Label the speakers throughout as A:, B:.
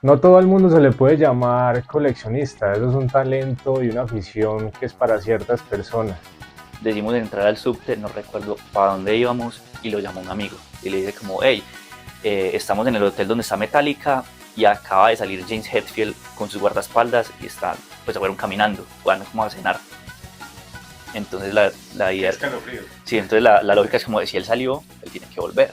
A: No todo el mundo se le puede llamar coleccionista, eso es un talento y una afición que es para ciertas personas.
B: Decidimos entrar al subte, no recuerdo para dónde íbamos, y lo llamó un amigo. Y le dice como, hey, estamos en el hotel donde está Metallica y acaba de salir James Hetfield con sus guardaespaldas y están, pues, fueron caminando, van como a cenar. Entonces la idea... Sí, entonces la lógica es como, si él salió, él tiene que volver.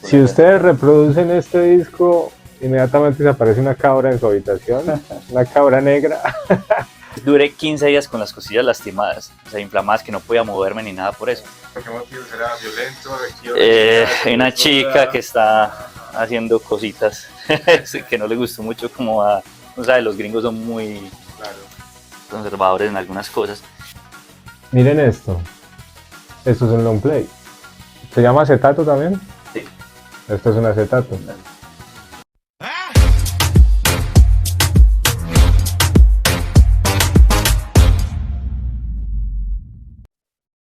A: Si ustedes reproducen este disco, inmediatamente se aparece una cabra en su habitación, una cabra negra.
B: Duré 15 días con las costillas lastimadas, o sea, inflamadas, que no podía moverme ni nada por eso.
C: ¿Por qué motivo será violento?
B: Hay una chica que está haciendo cositas que no le gustó mucho, como a, o sea, los gringos son muy conservadores en algunas cosas.
A: Miren esto es un long play. ¿Se llama acetato también?
B: Sí.
A: Esto es un acetato.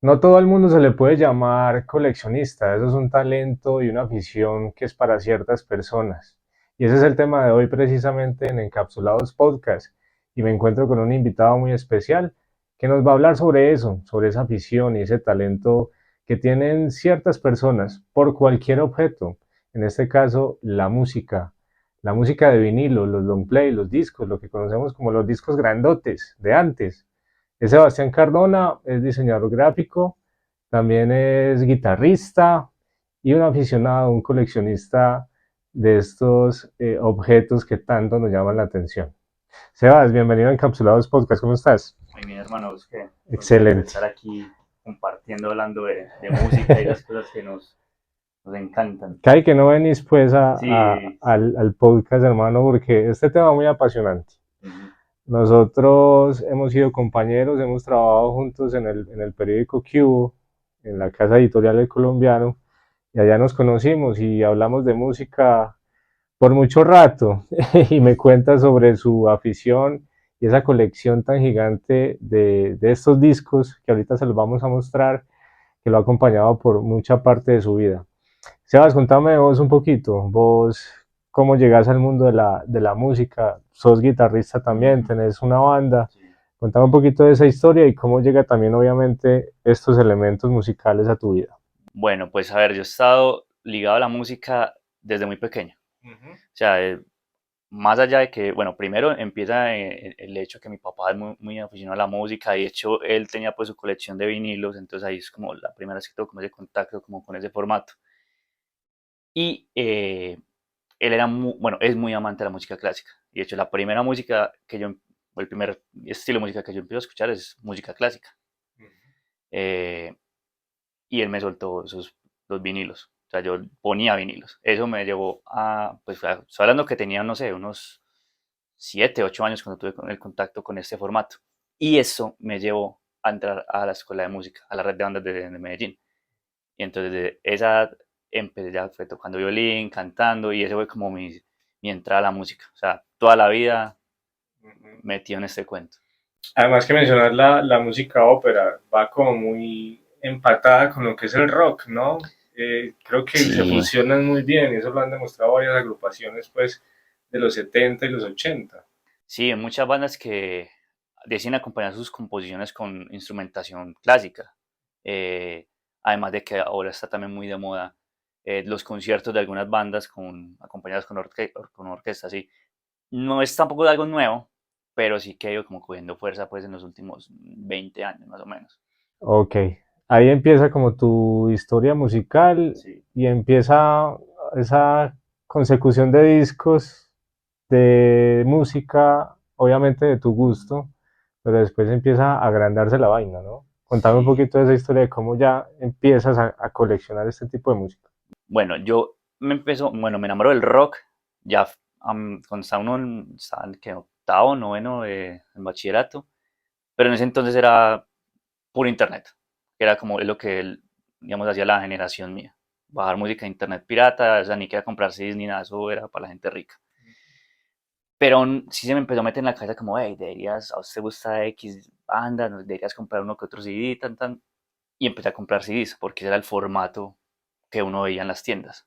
A: No todo el mundo se le puede llamar coleccionista, eso es un talento y una afición que es para ciertas personas. Y ese es el tema de hoy precisamente en Encapsulados Podcast. Y me encuentro con un invitado muy especial que nos va a hablar sobre eso, sobre esa afición y ese talento que tienen ciertas personas por cualquier objeto. En este caso, la música de vinilo, los long play, los discos, lo que conocemos como los discos grandotes de antes. Es Sebastián Cardona, es diseñador gráfico, también es guitarrista y un aficionado, un coleccionista de estos objetos que tanto nos llaman la atención. Sebas, bienvenido a Encapsulados Podcast, ¿cómo estás?
B: Muy bien, hermanos, que
A: Excelente.
B: estar aquí compartiendo, hablando de música y las cosas que nos encantan.
A: Cae que no venís pues
B: Sí.
A: al podcast, hermano, porque este tema es muy apasionante. Nosotros hemos sido compañeros, hemos trabajado juntos en el periódico Cubo, en la casa editorial El Colombiano, y allá nos conocimos y hablamos de música por mucho rato, y me cuenta sobre su afición y esa colección tan gigante de estos discos que ahorita se los vamos a mostrar, que lo ha acompañado por mucha parte de su vida. Sebas, contame de vos un poquito, vos cómo llegás al mundo de la música, sos guitarrista también, tenés una banda, contame un poquito de esa historia y cómo llega también obviamente estos elementos musicales a tu vida.
B: Bueno, pues a ver, yo he estado ligado a la música desde muy pequeño. O sea, más allá de que, bueno, primero empieza el hecho que mi papá es muy aficionado a la música, y de hecho él tenía pues su colección de vinilos, entonces ahí es como la primera vez que tengo como ese contacto como con ese formato. Y él era bueno, es muy amante de la música clásica. Y de hecho la primera música que yo, o el primer estilo de música que yo empiezo a escuchar es música clásica. Eh, y él me soltó los vinilos. O sea, yo ponía vinilos. Eso me llevó a, pues, estoy hablando que tenía, no sé, unos 7, 8 años cuando tuve el contacto con este formato. Y eso me llevó a entrar a la escuela de música, a la red de bandas de Medellín. Y entonces de esa edad empecé, ya fue tocando violín, cantando, y ese fue como mi entrada a la música. O sea, toda la vida metido en este cuento.
C: Además que mencionar la música ópera va como muy empatada con lo que es el rock, ¿no? Creo que se
B: Sí,
C: fusionan muy bien y eso lo han demostrado varias agrupaciones pues de los 70 y los 80.
B: sí, hay muchas bandas que deciden acompañar sus composiciones con instrumentación clásica. Eh, Además de que ahora está también muy de moda los conciertos de algunas bandas acompañadas con orquesta, sí. No es tampoco algo nuevo, pero sí que ha ido como cogiendo fuerza pues en los últimos 20 años más o menos.
A: Ok, ahí empieza como tu historia musical
B: Sí.
A: y empieza esa consecución de discos, de música, obviamente de tu gusto, pero después empieza a agrandarse la vaina, ¿no? Contame un
B: Sí.
A: poquito de esa historia de cómo ya empiezas a coleccionar este tipo de música.
B: Bueno, yo bueno, me enamoro del rock ya cuando estaba uno estaba en ¿qué? Octavo, noveno en bachillerato, pero en ese entonces era puro internet, que era como es lo que, digamos, hacía la generación mía. Bajar música de internet pirata, o sea, ni quería comprar CDs ni nada, eso era para la gente rica. Pero sí se me empezó a meter en la cabeza como, hey, deberías, a usted te gusta X banda, ¿no? Deberías comprar uno que otro CD, tan, tan. Y empecé a comprar CDs, porque ese era el formato que uno veía en las tiendas.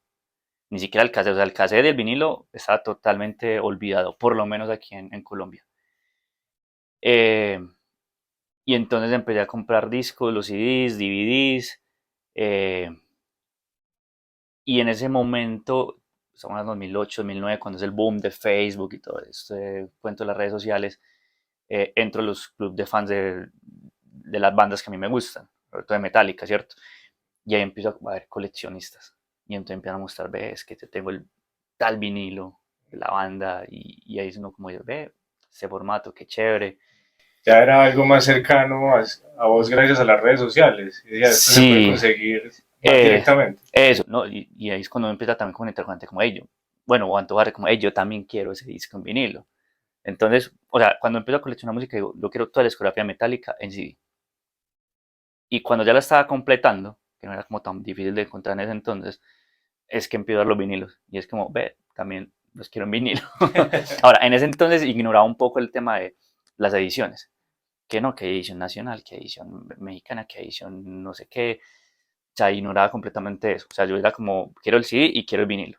B: ni siquiera el cassette, o sea, el cassette del vinilo estaba totalmente olvidado, por lo menos aquí en Colombia. Eh, y entonces empecé a comprar discos, los CDs, DVDs, eh, y en ese momento, estamos en 2008, 2009, cuando es el boom de Facebook y todo este cuento de las redes sociales, entro a los clubes de fans de las bandas que a mí me gustan, sobre todo de Metallica, ¿cierto? Y ahí empiezo a ver coleccionistas. Y entonces empiezan a mostrar, ve, es que te tengo el tal vinilo de la banda, y ahí es uno como, ve, ese formato, qué chévere.
C: Ya era algo más cercano a vos gracias a las redes sociales. Y ya esto se puede
B: Sí,
C: conseguir más
B: eh,
C: directamente.
B: eso, ¿no? Y ahí es cuando uno empieza también con interrogante como ello. Bueno, o antojar como, yo también quiero ese disco en vinilo. Entonces, o sea, cuando empiezo a coleccionar música, digo, yo quiero toda la discografía metálica en CD. Y cuando ya la estaba completando, que no era como tan difícil de encontrar en ese entonces, es que empiezo a ver los vinilos. Y es como, ve, también los quiero en vinilo. Ahora, en ese entonces ignoraba un poco el tema de las ediciones. Que no, que edición nacional, que edición mexicana, que edición no sé qué. O sea, ignoraba completamente eso. O sea, yo era como, quiero el CD y quiero el vinilo.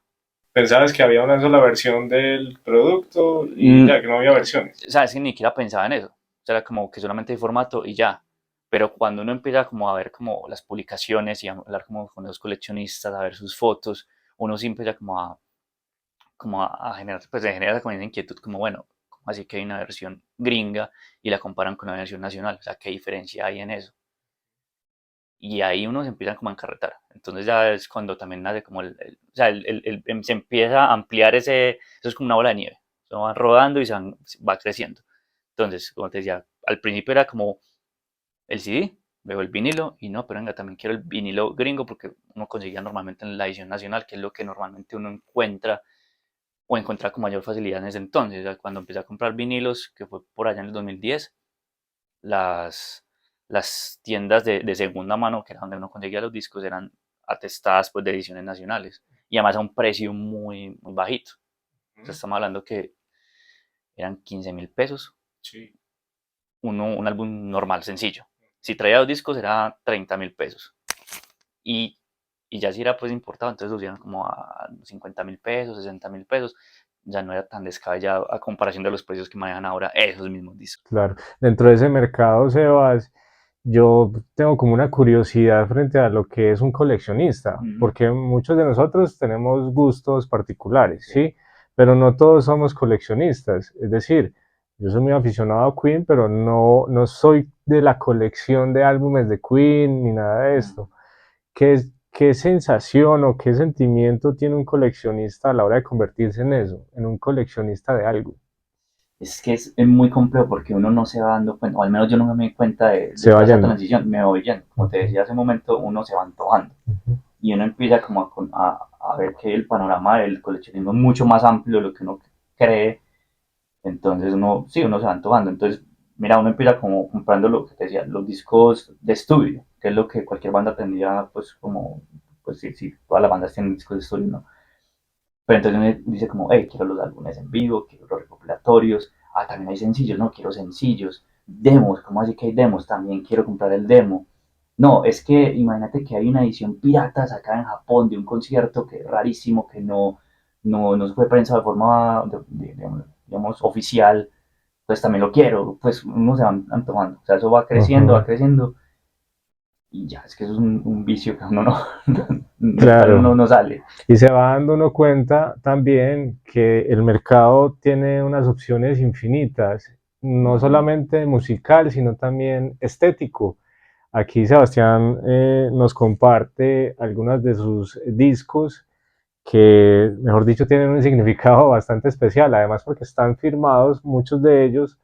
C: Pensabas que había una sola versión del producto y
B: Mm,
C: ya que no había versiones.
B: o sea, es que ni siquiera pensaba en eso. O sea, era como que solamente hay formato y ya. Pero cuando uno empieza como a ver como las publicaciones y a hablar como con los coleccionistas, a ver sus fotos, uno sí empieza como a generar, pues se genera como esa inquietud, como bueno, ¿cómo así que hay una versión gringa y la comparan con la versión nacional? O sea, ¿qué diferencia hay en eso? Y ahí uno se empieza como a encarretar. Entonces ya es cuando también nace como o sea, se empieza a ampliar eso es como una bola de nieve. Se va rodando y va creciendo. Entonces, como te decía, al principio era como el CD, luego el vinilo, y no, pero venga, también quiero el vinilo gringo porque uno conseguía normalmente en la edición nacional, que es lo que normalmente uno encuentra o encontrar con mayor facilidad en ese entonces. O sea, cuando empecé a comprar vinilos, que fue por allá en el 2010, las, las tiendas de segunda mano, que era donde uno conseguía los discos, eran atestadas pues, de ediciones nacionales y además a un precio muy, muy bajito. O sea, estamos hablando que eran 15.000 pesos
C: Sí.
B: un álbum normal, sencillo. Si traía dos discos era 30.000 pesos. Y, y ya si era pues importado, entonces lo hicieron como a 50.000 pesos, 60.000 pesos. Ya no era tan descabellado a comparación de los precios que manejan ahora esos mismos discos.
A: Claro, dentro de ese mercado, Sebas, yo tengo como una curiosidad frente a lo que es un coleccionista,
B: Ujú.
A: porque muchos de nosotros tenemos gustos particulares,
C: Sí.
A: ¿sí? Pero no todos somos coleccionistas. Es decir, yo soy muy aficionado a Queen, pero no soy de la colección de álbumes de Queen ni nada de esto. ¿Qué sensación o qué sentimiento tiene un coleccionista a la hora de convertirse en eso, en un coleccionista de algo?
B: Es que es muy complejo porque uno no se va dando cuenta, o al menos yo no me doy cuenta de
A: Se va
B: toda esa
A: yendo.
B: transición, me voy yendo. Como te decía hace un momento, uno se va antojando y uno empieza como a ver que el panorama del coleccionismo es mucho más amplio de lo que uno cree. Entonces uno, sí, uno se va antojando. Entonces, mira, uno empieza como comprando lo que te decía, los discos de estudio, que es lo que cualquier banda tendría, pues como, pues sí, sí, todas las bandas tienen discos de estudio, ¿no? Pero entonces uno dice como, hey, quiero los álbumes en vivo, quiero los recopilatorios, también hay sencillos, no, quiero sencillos, demos, ¿cómo así que hay demos? También quiero comprar el demo. No, es que imagínate que hay una edición pirata sacada en Japón de un concierto que es rarísimo, que no se fue prensa de forma, digamos, oficial, pues también lo quiero, pues uno se va antojando, o sea, eso va
A: Ujú.
B: creciendo, y ya, es que eso es un vicio que uno no, del cual uno
A: Claro,
B: no sale.
A: y se va dando uno cuenta también que el mercado tiene unas opciones infinitas, no
B: Ujú.
A: solamente musical, sino también estético. Aquí Sebastián nos comparte algunos de sus discos que, mejor dicho, tienen un significado bastante especial, además porque están firmados muchos de ellos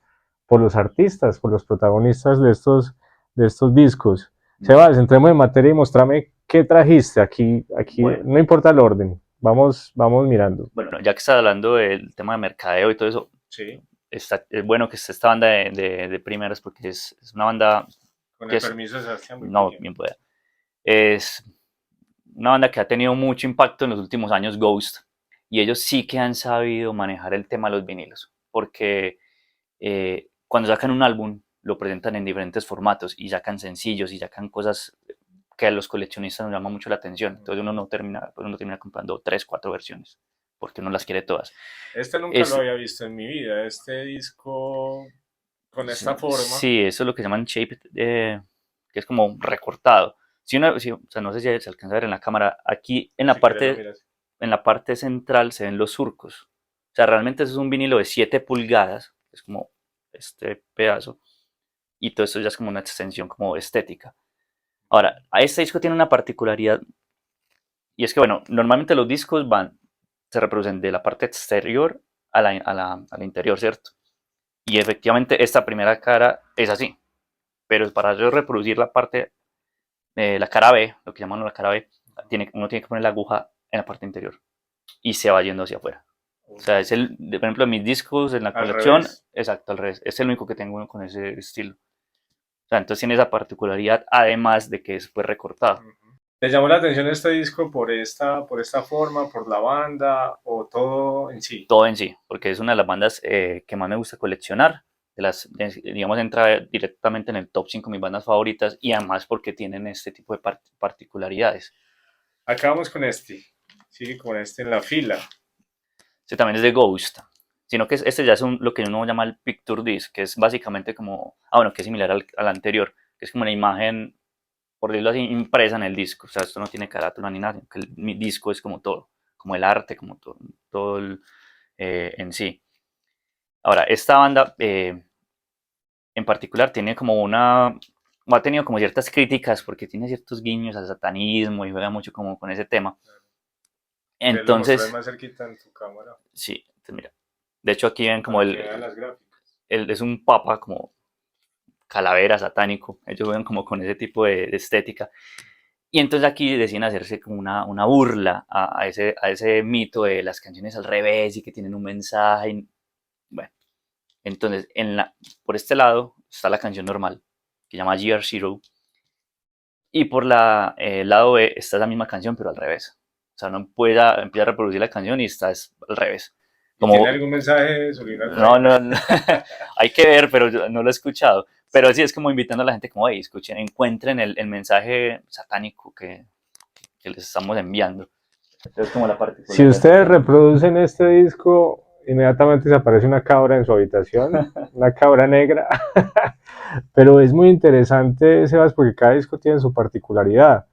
A: por los artistas, por los protagonistas de estos discos. Sebas, entremos en materia y mostrame qué trajiste aquí,
B: Bueno,
A: no importa el orden, vamos mirando.
B: bueno, ya que estás hablando del tema de mercadeo y todo eso,
C: Sí.
B: es bueno que esté esta banda de primeras porque es una banda
C: Con
B: que
C: el
B: es,
C: permiso de Sebastián, voy para
B: no,
C: allá.
B: bien pueda, es una banda que ha tenido mucho impacto en los últimos años, Ghost, y ellos sí que han sabido manejar el tema de los vinilos, porque cuando sacan un álbum lo presentan en diferentes formatos y sacan sencillos y sacan cosas que a los coleccionistas nos llama mucho la atención. Entonces uno termina comprando 3, 4 versiones, porque uno las quiere todas.
C: Este nunca lo había visto en mi vida, este disco con esta forma.
B: Sí, eso es lo que llaman shape, que es como recortado. O sea, no sé si se alcanza a ver en la cámara, aquí en la, en la parte central se ven los surcos. O sea, realmente eso es un vinilo de 7 pulgadas, es como este pedazo, y todo esto ya es como una extensión como estética. Ahora, a este disco tiene una particularidad, y es que, bueno, normalmente los discos se reproducen de la parte exterior al interior, ¿cierto? Y efectivamente esta primera cara es así, pero para yo reproducir la parte, la cara B, lo que llaman la cara B, uno tiene que poner la aguja en la parte interior y se va yendo hacia afuera. O sea, por ejemplo, mis discos en la colección, exacto, al revés, es el único que tengo con ese estilo. O sea, entonces tiene esa particularidad, además de que es pues recortado.
C: ¿Te llamó la atención este disco por esta forma, por la banda o todo en sí?
B: Todo en sí, porque es una de las bandas que más me gusta coleccionar. Digamos, entra directamente en el top 5 de mis bandas favoritas y además porque tienen este tipo de particularidades.
C: Acá vamos con este, sigue con este en la fila.
B: Este también es de Ghost, sino que este ya es lo que uno llama el Picture Disc, que es básicamente como, bueno, que es similar al anterior, que es como una imagen, por decirlo así, impresa en el disco. O sea, esto no tiene carátula ni nada, que mi disco es como todo, como el arte, como todo en sí. Ahora, esta banda en particular tiene como ha tenido como ciertas críticas porque tiene ciertos guiños al satanismo y juega mucho como con ese tema. Entonces,
C: lo más cerquita en tu cámara.
B: Sí, entonces mira, de hecho aquí ven como
C: las
B: es un papa como calavera satánico, ellos juegan como con ese tipo de estética. Y entonces aquí deciden hacerse como una burla a ese mito de las canciones al revés y que tienen un mensaje. Bueno, entonces por este lado está la canción normal, que se llama Year Zero, y por el lado B está la misma canción, pero al revés. O sea, uno empieza a reproducir la canción y está al revés.
C: Como, ¿tiene algún mensaje subliminal?
B: No, hay que ver, pero yo no lo he escuchado. Pero sí es como invitando a la gente como, hey, escuchen, encuentren el mensaje satánico que les estamos enviando. Entonces, como la
A: Si ustedes reproducen este disco, inmediatamente se aparece una cabra en su habitación, una cabra negra. Pero es muy interesante, Sebas, porque cada disco tiene su particularidad.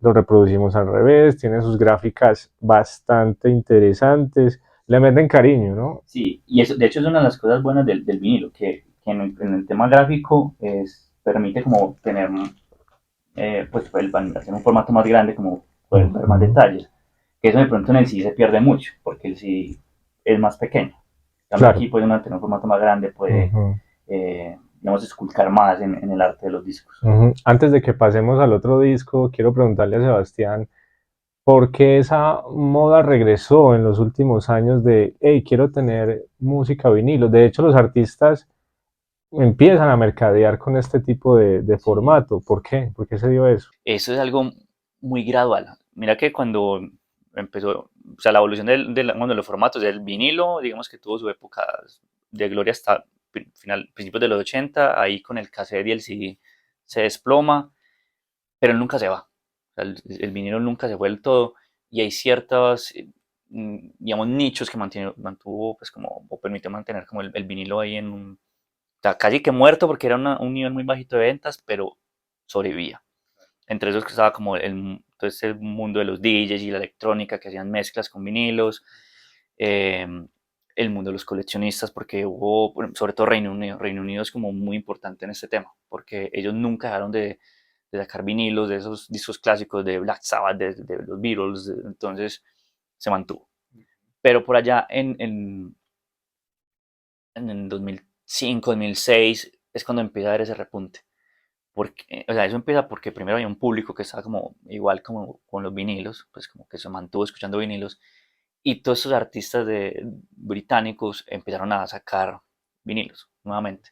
A: Lo reproducimos al revés, tiene sus gráficas bastante interesantes, le meten cariño, ¿no?
B: Sí, y eso, de hecho es una de las cosas buenas del vinilo, que en el tema gráfico permite como tener, pues hacer un formato más grande, como poder ver más detalles. Que eso de pronto en el CD se pierde mucho, porque el CD es más pequeño. Claro. Aquí puede uno tener un formato más grande, puede, digamos, esculcar más en el arte de los discos.
A: Antes de que pasemos al otro disco, quiero preguntarle a Sebastián, ¿por qué esa moda regresó en los últimos años de, hey, quiero tener música vinilo? De hecho, los artistas empiezan a mercadear con este tipo de formato. ¿Por qué? ¿Por qué se dio eso?
B: Eso es algo muy gradual. Mira que cuando empezó, o sea, la evolución de los formatos del vinilo, digamos que tuvo su época de gloria hasta principios de los 80, ahí con el cassette y el CD se desploma, pero nunca se va. O sea, el vinilo nunca se fue del todo y hay ciertos, digamos, nichos que mantuvo, pues como, o permitió mantener como el vinilo ahí o sea, casi que muerto porque era un nivel muy bajito de ventas, pero sobrevivía. Entre esos que estaba como todo este mundo de los DJs y la electrónica que hacían mezclas con vinilos, eh, el mundo de los coleccionistas, porque hubo, sobre todo Reino Unido es como muy importante en este tema, porque ellos nunca dejaron de sacar vinilos de esos discos clásicos de Black Sabbath, de los Beatles, entonces se mantuvo. Pero por allá en 2005, 2006 es cuando empieza a haber ese repunte. Porque, o sea, eso empieza porque primero había un público que estaba como igual como con los vinilos, pues como que se mantuvo escuchando vinilos, y todos esos artistas británicos empezaron a sacar vinilos nuevamente,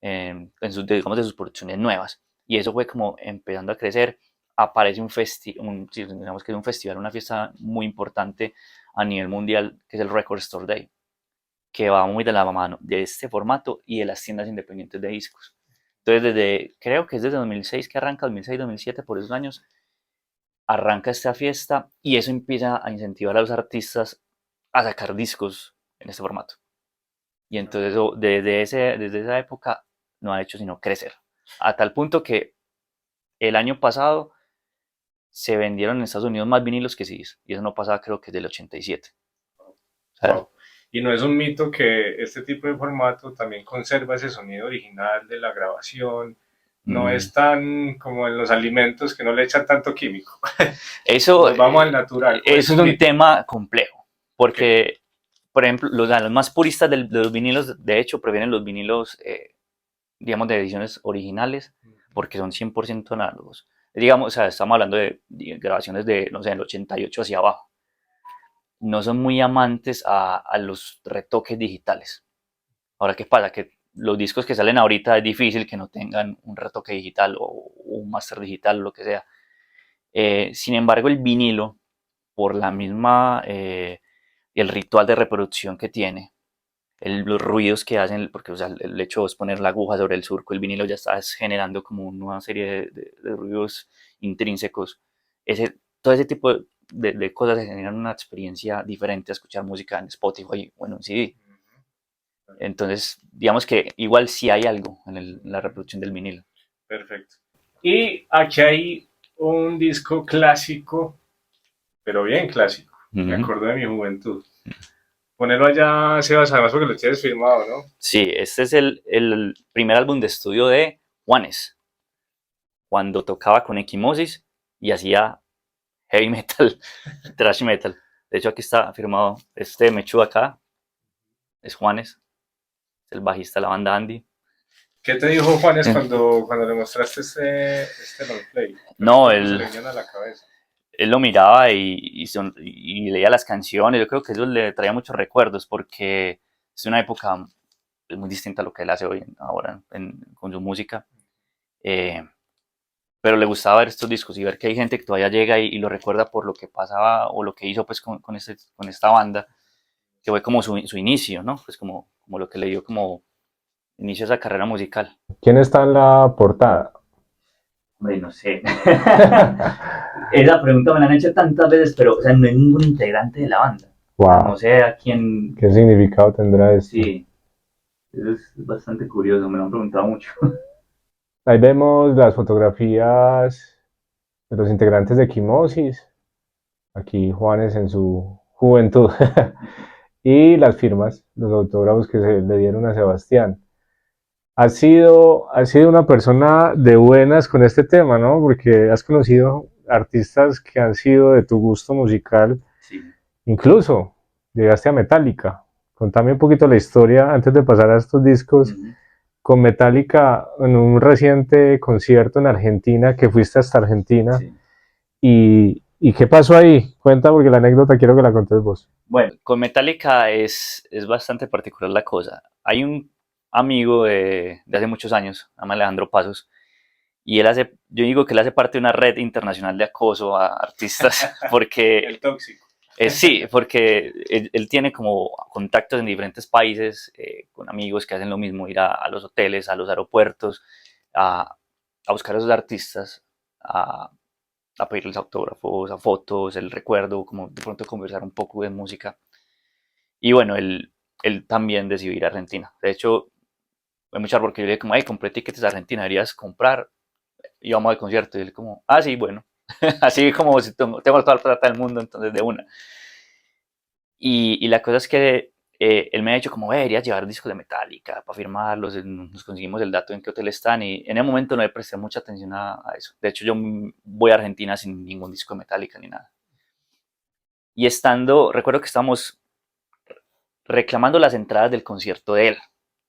B: digamos de sus producciones nuevas, y eso fue como empezando a crecer. Aparece digamos que es un festival, una fiesta muy importante a nivel mundial, que es el Record Store Day, que va muy de la mano de este formato y de las tiendas independientes de discos. Entonces, creo que es desde 2006 que arranca, 2006, 2007, por esos años, arranca esta fiesta y eso empieza a incentivar a los artistas a sacar discos en este formato. Y entonces desde esa época no ha hecho sino crecer. A tal punto que el año pasado se vendieron en Estados Unidos más vinilos que CDs. Y eso no pasaba creo que desde el 87. O sea,
C: Wow. Y no es un mito que este tipo de formato también conserva ese sonido original de la grabación. No es tan como en los alimentos que no le echan tanto químico.
B: eso,
C: Nos vamos al natural. ¿O
B: eso es un
C: mito?
B: tema complejo.
C: Ok.
B: Porque, por ejemplo, los más puristas de los vinilos, de hecho, prefieren los vinilos, digamos, de ediciones originales, porque son 100% análogos. Digamos, o sea, estamos hablando de grabaciones de, no sé, del 88 hacia abajo. No son muy amantes a los retoques digitales. Ahora, ¿qué pasa? Que los discos que salen ahorita es difícil que no tengan un retoque digital o un master digital o lo que sea. Sin embargo, el vinilo, por la misma, el ritual de reproducción que tiene, los ruidos que hacen, porque o sea, el hecho de poner la aguja sobre el surco, el vinilo ya está generando como una serie de ruidos intrínsecos. Todo ese tipo de cosas generan una experiencia diferente a escuchar música en Spotify o en un CD. Entonces, digamos que igual sí hay algo en la reproducción del vinilo.
C: Perfecto. Y aquí hay un disco clásico, pero bien clásico. Me
B: Ujú.
C: acuerdo de mi juventud. Ponerlo allá, Sebas, además porque lo tienes firmado, ¿no?
B: Sí, este es el primer álbum de estudio de Juanes, cuando tocaba con Equimosis y hacía heavy metal, thrash metal. De hecho, aquí está firmado este Mechu acá, es Juanes, el bajista de la banda Andy.
C: ¿Qué te dijo Juanes cuando le mostraste este long play?
B: No,
C: ¿Recuerdos se le vinieron a la cabeza?
B: él lo miraba y leía las canciones. Yo creo que eso le traía muchos recuerdos porque es una época muy distinta a lo que él hace hoy, ahora, con su música. Eh, pero le gustaba ver estos discos y ver que hay gente que todavía llega y lo recuerda por lo que pasaba o lo que hizo pues con esta banda, que fue como su inicio, ¿no? Pues como lo que le dio como inicio a esa carrera musical.
A: ¿Quién está en la portada?
B: Hombre, no sé. Esa pregunta me la han hecho tantas veces, pero o sea, no hay ningún integrante de la banda. O sea, no
A: Wow,
B: sé a quién.
A: ¿qué significado tendrá esto?
B: Sí, eso es bastante curioso, me lo han preguntado mucho.
A: Ahí vemos las fotografías de los integrantes de Quimosis. Aquí Juanes en su juventud. Y las firmas, los autógrafos que se le dieron a Sebastián. Has sido una persona de buenas con este tema, ¿no? Porque has conocido artistas que han sido de tu gusto musical.
B: Sí.
A: Incluso llegaste a Metallica. Contame un poquito la historia antes de pasar a estos discos.
B: Ujú.
A: Con Metallica en un reciente concierto en Argentina, que fuiste hasta Argentina.
B: Sí.
A: ¿Y qué pasó ahí? Cuenta porque la anécdota quiero que la contes vos.
B: Bueno, con Metallica es bastante particular la cosa. Hay un amigo de hace muchos años, se llama Alejandro Pasos, y yo digo que él hace parte de una red internacional de acoso a artistas, porque
C: El tóxico.
B: sí, porque él tiene como contactos en diferentes países, con amigos que hacen lo mismo, ir a los hoteles, a los aeropuertos, a, a buscar a esos artistas, a, a pedirles autógrafos, a fotos, el recuerdo, como de pronto conversar un poco de música. Y bueno, él también decidió ir a Argentina. De hecho, fue mucho porque yo le dije como, hey, compré tickets a Argentina, deberías comprar. Y vamos al concierto. Y él como, ah, sí, bueno. Así como si tengo toda la plata del mundo, entonces de una. Y la cosa es que él me ha dicho como, deberías llevar discos de Metallica para firmarlos. Nos conseguimos el dato en qué hotel están. Y en el momento no le presté mucha atención a eso. De hecho, yo voy a Argentina sin ningún disco de Metallica ni nada. Y recuerdo que estábamos reclamando las entradas del concierto de él.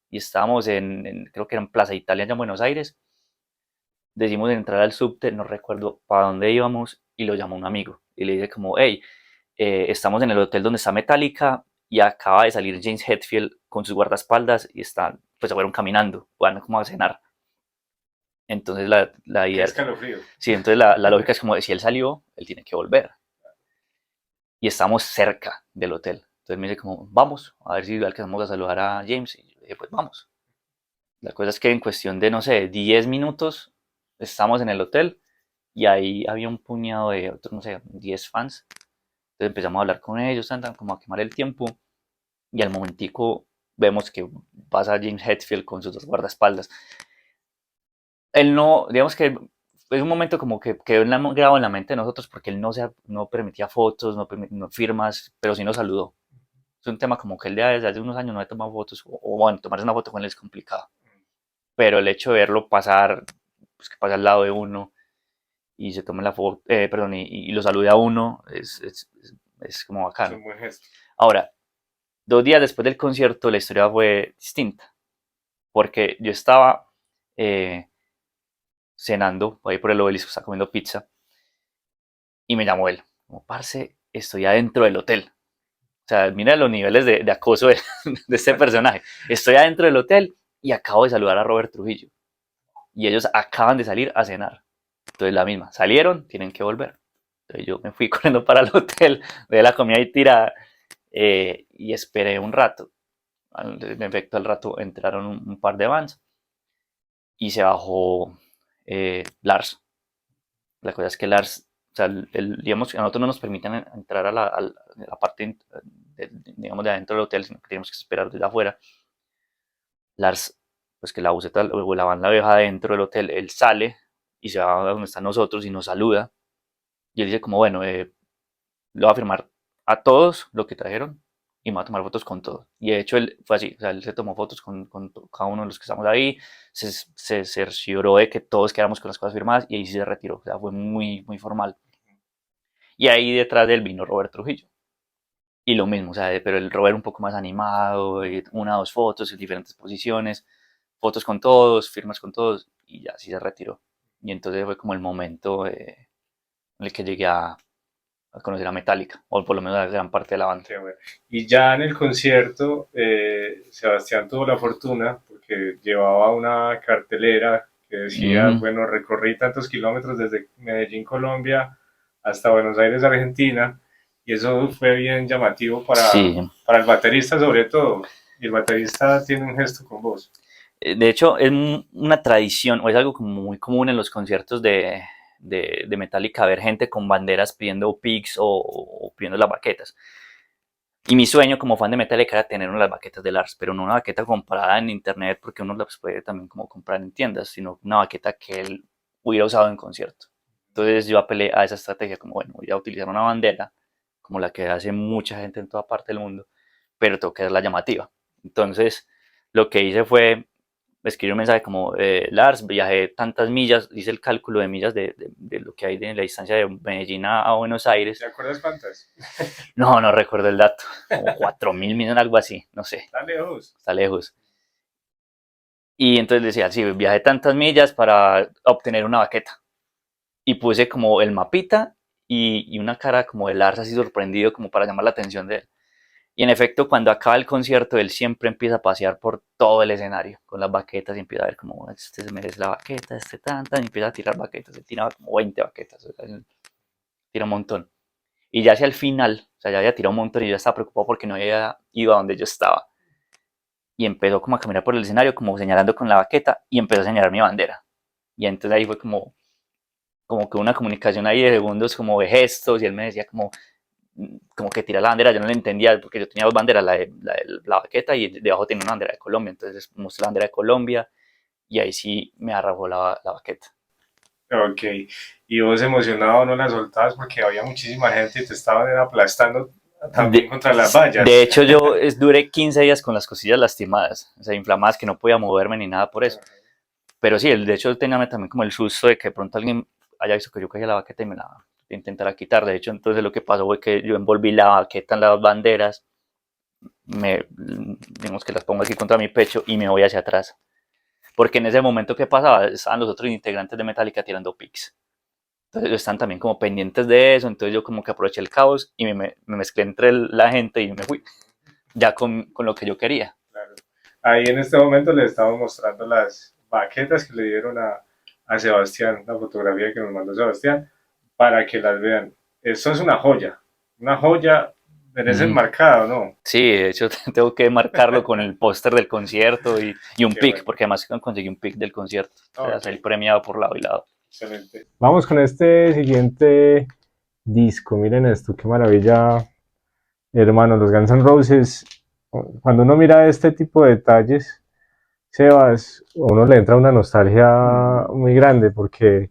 B: Y estábamos creo que era en Plaza Italia, allá en Buenos Aires. Decidimos entrar al subte, no recuerdo para dónde íbamos, y lo llamó un amigo. Y le dice como, hey, estamos en el hotel donde está Metallica y acaba de salir James Hetfield con sus guardaespaldas y están, pues se fueron caminando, van como a cenar. Entonces la
C: Qué
B: idea,
C: escalofrío.
B: sí, entonces la lógica es como, si él salió, él tiene que volver. Y estamos cerca del hotel. Entonces me dice como, vamos, a ver si alcanzamos a saludar a James. Y yo dije, pues vamos. La cosa es que en cuestión de, no sé, 10 minutos estamos en el hotel y ahí había un puñado de otros, no sé, 10 fans. Entonces empezamos a hablar con ellos, andan como a quemar el tiempo y al momentico vemos que pasa James Hetfield con sus dos guardaespaldas. Él no, digamos que es un momento como que quedó grabado en la mente de nosotros porque él no permitía fotos, no firmas, pero sí nos saludó. Es un tema como que él desde hace unos años no ha tomado fotos, o bueno, tomarse una foto con él es complicado. Pero el hecho de verlo pasar, pues que pasa al lado de uno y se tome la foto, perdón, y lo salude a uno, es como
C: Es
B: bacano.
C: un buen gesto.
B: Ahora, 2 días después del concierto la historia fue distinta, porque yo estaba cenando ahí por el obelisco, estaba comiendo pizza, y me llamó él, como, parce, estoy adentro del hotel. O sea, mira los niveles de acoso de este personaje. Estoy adentro del hotel y acabo de saludar a Robert Trujillo. Y ellos acaban de salir a cenar. Entonces la misma, salieron, tienen que volver. Entonces yo me fui corriendo para el hotel, dejé la comida ahí tirada y esperé un rato. En efecto, al rato entraron un par de vans y se bajó Lars. La cosa es que Lars, o sea, digamos, a nosotros no nos permiten entrar a la parte, digamos, de adentro del hotel, sino que tenemos que esperar desde afuera. Lars, pues que la buseta o la van la deja dentro del hotel, él sale y se va a donde están nosotros y nos saluda. Y él dice como, bueno, le voy a firmar a todos lo que trajeron y me voy a tomar fotos con todos. Y de hecho él fue así, o sea, él se tomó fotos con cada uno de los que estamos ahí, se cercioró de que todos quedamos con las cosas firmadas y ahí sí se retiró, o sea, fue muy, muy formal. Y ahí detrás de él vino Robert Trujillo. Y lo mismo, o sea, pero el Robert un poco más animado, una o dos fotos en diferentes posiciones, fotos con todos, firmas con todos, y ya así se retiró. Y entonces fue como el momento en el que llegué a conocer a Metallica, o por lo menos a gran parte de la banda.
C: Qué bueno. Y ya en el concierto, Sebastián tuvo la fortuna porque llevaba una cartelera que decía,
B: Mm,
C: bueno, recorrí tantos kilómetros desde Medellín, Colombia, hasta Buenos Aires, Argentina, y eso fue bien llamativo
B: sí,
C: para el baterista sobre todo. Y el baterista tiene un gesto con vos.
B: de hecho es una tradición, o es algo como muy común en los conciertos de Metallica, ver gente con banderas pidiendo pics o pidiendo las baquetas. Y mi sueño como fan de Metallica era tener una de las baquetas de Lars, pero no una baqueta comprada en internet porque uno las puede también como comprar en tiendas, sino una baqueta que él hubiera usado en concierto. Entonces yo apelé a esa estrategia como, bueno, voy a utilizar una bandera como la que hace mucha gente en toda parte del mundo, pero tengo que hacerla llamativa. Entonces lo que hice fue escribir un mensaje como, Lars, viajé tantas millas, hice el cálculo de millas de lo que hay de la distancia de Medellín a Buenos Aires.
C: ¿Te acuerdas cuántas?
B: No recuerdo el dato, como 4.000 millones, algo así, no sé,
C: Está lejos.
B: está lejos. Y entonces decía, sí, viajé tantas millas para obtener una baqueta. Y puse como el mapita y una cara como de Lars así sorprendido como para llamar la atención de él. Y en efecto, cuando acaba el concierto, él siempre empieza a pasear por todo el escenario con las baquetas y empieza a ver como, este se merece la baqueta, este tanta, y empieza a tirar baquetas. Él tiraba como 20 baquetas, o sea, él tira un montón. Y ya hacia el final, o sea, ya había tirado un montón y yo estaba preocupado porque no había ido a donde yo estaba. Y empezó como a caminar por el escenario, como señalando con la baqueta, y empezó a señalar mi bandera. Y entonces ahí fue como que una comunicación ahí de segundos, como de gestos, y él me decía como que tira la bandera, yo no le entendía, porque yo tenía dos banderas, la baqueta y debajo tenía una bandera de Colombia, entonces mostré la bandera de Colombia, y ahí sí me arrabó la baqueta.
C: Ok. Y vos emocionado no la soltabas porque había muchísima gente y te estaban aplastando también
B: De,
C: contra las
B: de
C: vallas.
B: hecho, yo duré 15 días con las costillas lastimadas, o sea, inflamadas, que no podía moverme ni nada por eso. Pero sí, de hecho, tenía también como el susto de que de pronto alguien haya visto que yo cogía la baqueta y me la intentara quitar. De hecho, entonces lo que pasó fue que yo envolví la baqueta en las banderas, digamos que las pongo aquí contra mi pecho y me voy hacia atrás. Porque en ese momento que pasaba, estaban los otros integrantes de Metallica tirando pics. Entonces ellos están también como pendientes de eso, entonces yo como que aproveché el caos y me mezclé entre la gente y me fui, ya con lo que yo quería.
C: Claro. Ahí en este momento le estamos mostrando las baquetas que le dieron a Sebastián, la fotografía que nos mandó Sebastián, para que las vean. Esto es una joya Tenés enmarcado, ¿no?
B: Sí, de hecho tengo que marcarlo con el póster del concierto y un
C: Qué
B: pic,
C: bueno.
B: porque además conseguí un pic del concierto. O sea,
C: Ok.
B: salí premiado por lado y lado.
C: Excelente.
A: Vamos con este siguiente disco. Miren esto, qué maravilla, hermano. Los Guns N' Roses, cuando uno mira este tipo de detalles, Sebas, a uno le entra una nostalgia muy grande porque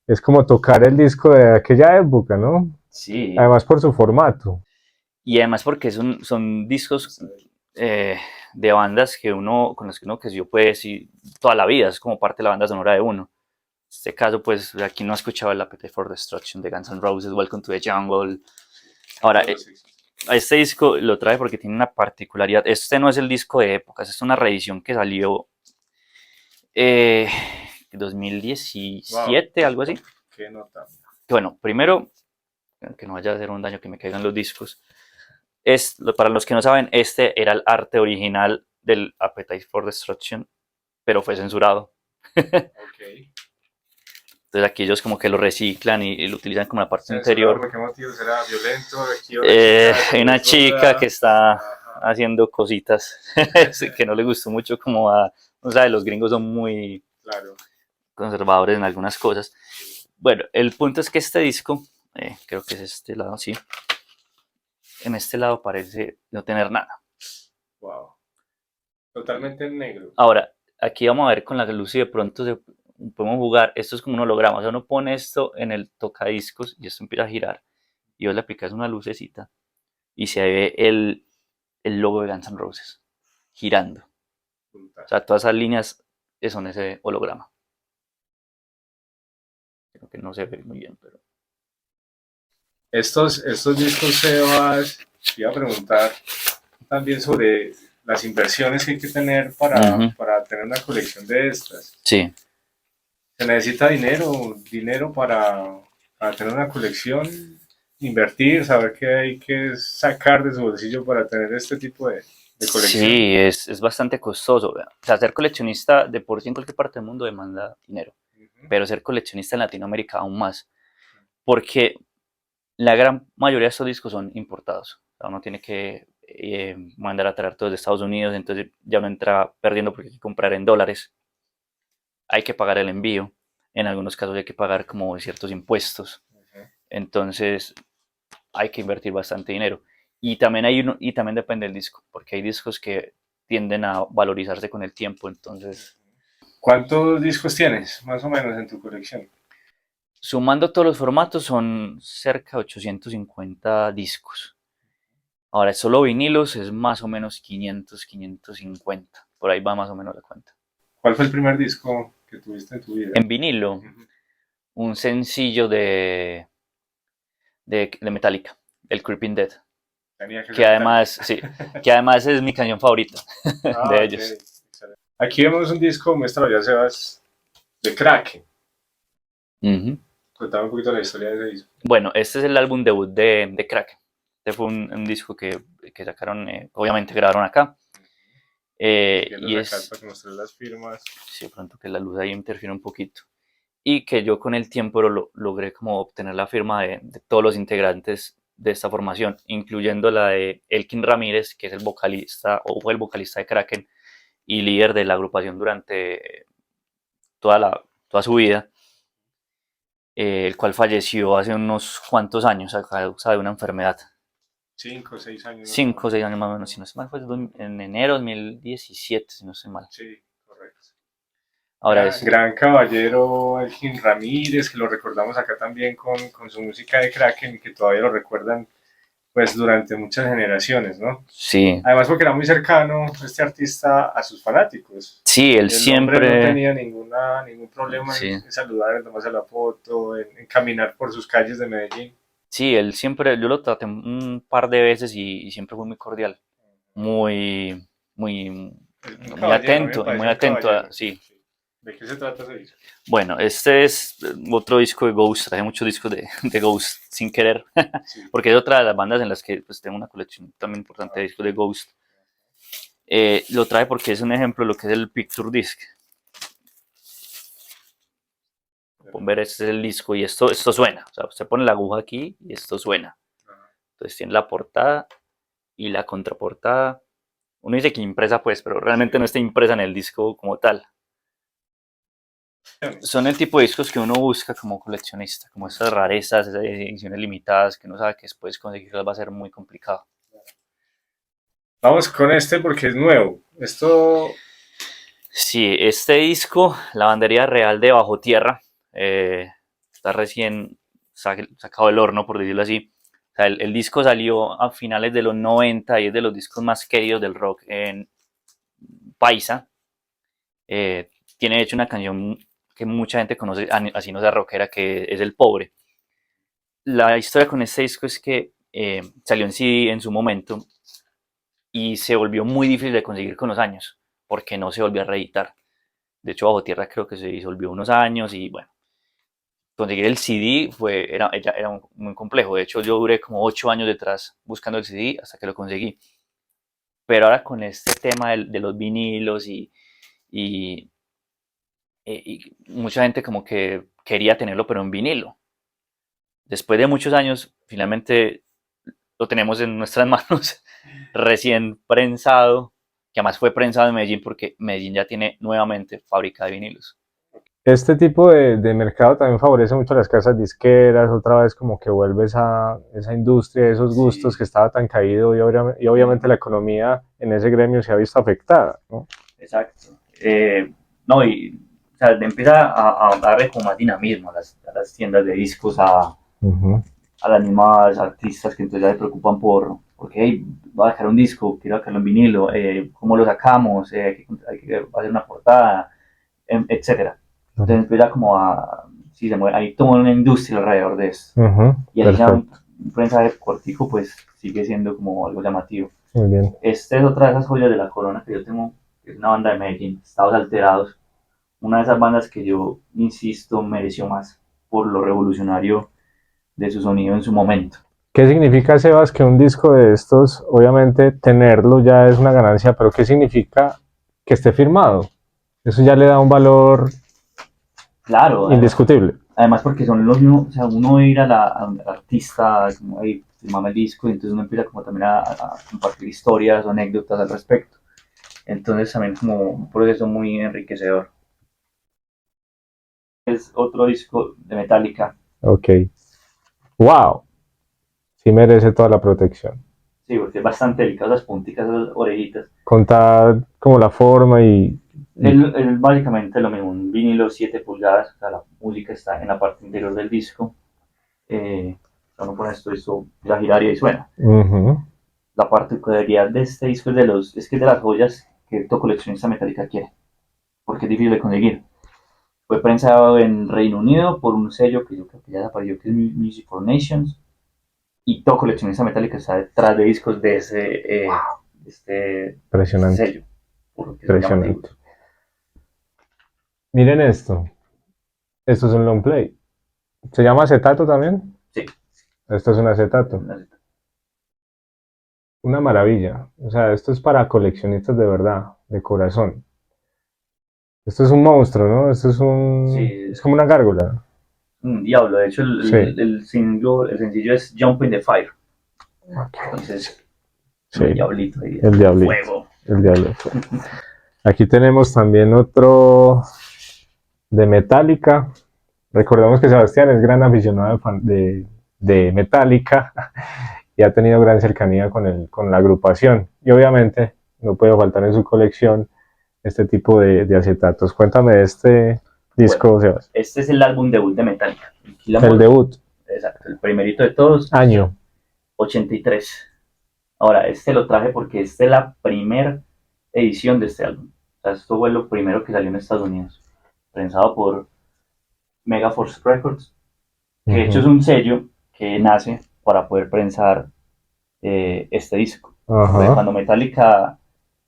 A: es como tocar el disco de aquella época, ¿no?
B: Sí.
A: Además por su formato.
B: Y además porque son discos de bandas que con las que uno creció pues y toda la vida, es como parte de la banda sonora de uno. En este caso, pues aquí no escuchaba el Appetite for Destruction de Guns N' Roses, Welcome to the Jungle. Ahora, este disco lo trae porque tiene una particularidad. Este no es el disco de épocas, es una reedición que salió 2017, algo así.
C: Qué nota.
B: Que bueno, primero, que no vaya a hacer un daño que me caigan los discos. Para los que no saben, este era el arte original del Appetite for Destruction, pero fue censurado.
C: Okay.
B: Entonces aquí ellos como que lo reciclan y lo utilizan como la parte
C: ¿Censurado
B: interior.
C: por qué motivo? ¿Será violento?
B: Hay una chica que está haciendo cositas que no le gustó mucho, como o sea, los gringos son muy conservadores en algunas cosas. Bueno, el punto es que este disco, creo que es este lado, sí. En este lado parece no tener nada.
C: Wow. Totalmente en negro.
B: Ahora, aquí vamos a ver con la luz y de pronto podemos jugar. Esto es como un holograma. O sea, uno pone esto en el tocadiscos y esto empieza a girar. Y vos le aplicas una lucecita y se ve el logo de Guns N' Roses girando. O sea, todas esas líneas son ese holograma. Creo que no se ve muy bien, pero...
C: Estos discos, Sebas, te iba a preguntar también sobre las inversiones que hay que tener para tener una colección de estas.
B: Sí.
C: ¿Se necesita dinero para tener una colección? Invertir, saber qué hay que sacar de su bolsillo para tener este tipo de colección.
B: Sí, es bastante costoso. O sea, ser coleccionista de por sí en cualquier parte del mundo demanda dinero, pero ser coleccionista en Latinoamérica aún más, porque la gran mayoría de estos discos son importados. O sea, uno tiene que mandar a traer todos de Estados Unidos, entonces ya uno entra perdiendo porque hay que comprar en dólares. Hay que pagar el envío. En algunos casos hay que pagar como ciertos impuestos. Entonces hay que invertir bastante dinero. Y también depende del disco, porque hay discos que tienden a valorizarse con el tiempo. Entonces,
C: ¿cuántos discos tienes más o menos en tu colección?
B: sumando todos los formatos son cerca de 850 discos. Ahora, solo vinilos es más o menos 500, 550. Por ahí va más o menos la cuenta.
C: ¿Cuál fue el primer disco que tuviste en tu vida?
B: En vinilo, un sencillo de Metallica, el Creeping Dead. Que además, sí, que además es mi canción favorita de ellos.
C: Okay. Aquí vemos un disco, muéstralo ya Sebas, de Kraken. Contame un poquito la historia de ese disco.
B: Bueno, este es el álbum debut de Kraken. Este fue un disco que sacaron, obviamente grabaron acá.
C: Y es para que mostré las firmas.
B: Sí, pronto que la luz ahí interfiere un poquito. Y que yo con el tiempo logré como obtener la firma de todos los integrantes de esta formación, incluyendo la de Elkin Ramírez, que es el vocalista o fue el vocalista de Kraken y líder de la agrupación durante toda su vida, el cual falleció hace unos cuantos años a causa de una enfermedad.
C: 5 o 6 años.
B: 5 o 6 años más o menos, si no estoy mal, fue en enero de 2017, si no estoy mal.
C: Sí, correcto.
B: Ahora
C: gran caballero Elkin Ramírez, que lo recordamos acá también con su música de Kraken y que todavía lo recuerdan pues durante muchas generaciones, ¿no?
B: Sí.
C: Además porque era muy cercano este artista a sus fanáticos.
B: Sí, él siempre...
C: no tenía ningún problema en saludar, en tomarse la foto, en caminar por sus calles de Medellín.
B: Sí, él siempre, yo lo traté un par de veces y siempre fue muy cordial, muy atento, muy atento sí.
C: ¿De qué se trata ese disco?
B: Bueno, este es otro disco de Ghost, traje muchos discos de Ghost sin querer, porque es otra de las bandas en las que pues, tengo una colección también importante de discos de Ghost. Lo trae porque es un ejemplo de lo que es el Picture Disc. Pueden ver, este es el disco y esto suena, o sea, usted pone la aguja aquí y esto suena. Entonces tiene la portada y la contraportada. Uno dice que impresa pues, pero realmente no está impresa en el disco como tal. Son el tipo de discos que uno busca como coleccionista, como esas rarezas, esas ediciones limitadas que uno sabe que después conseguirlas va a ser muy complicado.
C: Vamos con este porque es nuevo. Esto...
B: Sí, este disco, Lavandería Real de Bajo Tierra, está recién sacado del horno, por decirlo así. O sea, el disco salió a finales de los 90 y es de los discos más queridos del rock en paisa. Tiene de hecho una canción que mucha gente conoce, así no sea rockera, que es El Pobre. La historia con este disco es que salió en CD en su momento y se volvió muy difícil de conseguir con los años, porque no se volvió a reeditar. De hecho, Bajo Tierra creo que se disolvió unos años y bueno, conseguir el CD era muy complejo. De hecho, yo duré como 8 años detrás buscando el CD hasta que lo conseguí. Pero ahora con este tema de los vinilos y, y mucha gente como que quería tenerlo pero en vinilo. Después de muchos años, finalmente lo tenemos en nuestras manos, recién prensado, que además fue prensado en Medellín porque Medellín ya tiene nuevamente fábrica de vinilos.
A: Este tipo de mercado también favorece mucho a las casas disqueras, otra vez como que vuelve esa industria, esos gustos que estaba tan caído y obviamente la economía en ese gremio se ha visto afectada, ¿no?
B: Exacto. No, y o sea, empieza a darle como más dinamismo a las tiendas de discos, a las mismas artistas que entonces ya se preocupan porque hey, voy a dejar un disco, quiero dejarlo en vinilo, ¿cómo lo sacamos? Hay que hacer una portada, etcétera. Entonces empieza como sí, se mueve, hay toda una industria alrededor de eso. Y así sea un mensaje cortico, pues sigue siendo como algo llamativo.
A: Muy bien.
B: Esta es otra de esas joyas de la corona que yo tengo, que es una banda de Medellín, Estados Alterados. Una de esas bandas que yo, insisto, mereció más por lo revolucionario de su sonido en su momento.
A: ¿Qué significa, Sebas, que un disco de estos, obviamente tenerlo ya es una ganancia, pero qué significa que esté firmado? Eso ya le da un valor
B: claro,
A: indiscutible.
B: Además porque son los mismos, o sea, uno ir al artista, como ahí, firmame el disco, y entonces uno empieza como también a compartir historias o anécdotas al respecto. Entonces también como un proceso muy enriquecedor. Es otro disco de Metallica.
A: Ok. ¡Wow! Sí merece toda la protección.
B: Sí, porque es bastante delicado, esas punticas, esas orejitas.
A: Contar como la forma y...
B: Es básicamente lo mismo, un vinilo 7 pulgadas, o sea, la música está en la parte interior del disco. Uno pone esto la giraria y suena. La particularidad de este disco es que es de las joyas que todo coleccionista metálica quiere, porque es difícil de conseguir. Fue prensado en Reino Unido por un sello que yo creo que ya desapareció, que es Music for Nations, y todo coleccionista metálica está detrás de discos de este sello.
A: Impresionante. Miren esto. Esto es un long play. ¿Se llama acetato también?
B: Sí.
A: Esto es un acetato. Una maravilla. O sea, esto es para coleccionistas de verdad, de corazón. Esto es un monstruo, ¿no? Esto es como una gárgola.
B: Un diablo. De hecho, el sencillo es Jump in the Fire. Entonces, el diablito ahí.
A: El diablito.
B: Fuego.
A: El diablito. Aquí tenemos también otro de Metallica. Recordemos que Sebastián es gran aficionado de Metallica y ha tenido gran cercanía con la agrupación. Y obviamente no puede faltar en su colección este tipo de acetatos. Cuéntame de este disco,
B: bueno,
A: Sebas.
B: Este es el álbum debut de Metallica.
A: El debut.
B: Exacto, el primerito de todos.
A: Año.
B: 83. Ahora, este lo traje porque esta es la primera edición de este álbum. O sea, esto fue lo primero que salió en Estados Unidos. Prensado por Megaforce Records, que de hecho es un sello que nace para poder prensar este disco. Cuando Metallica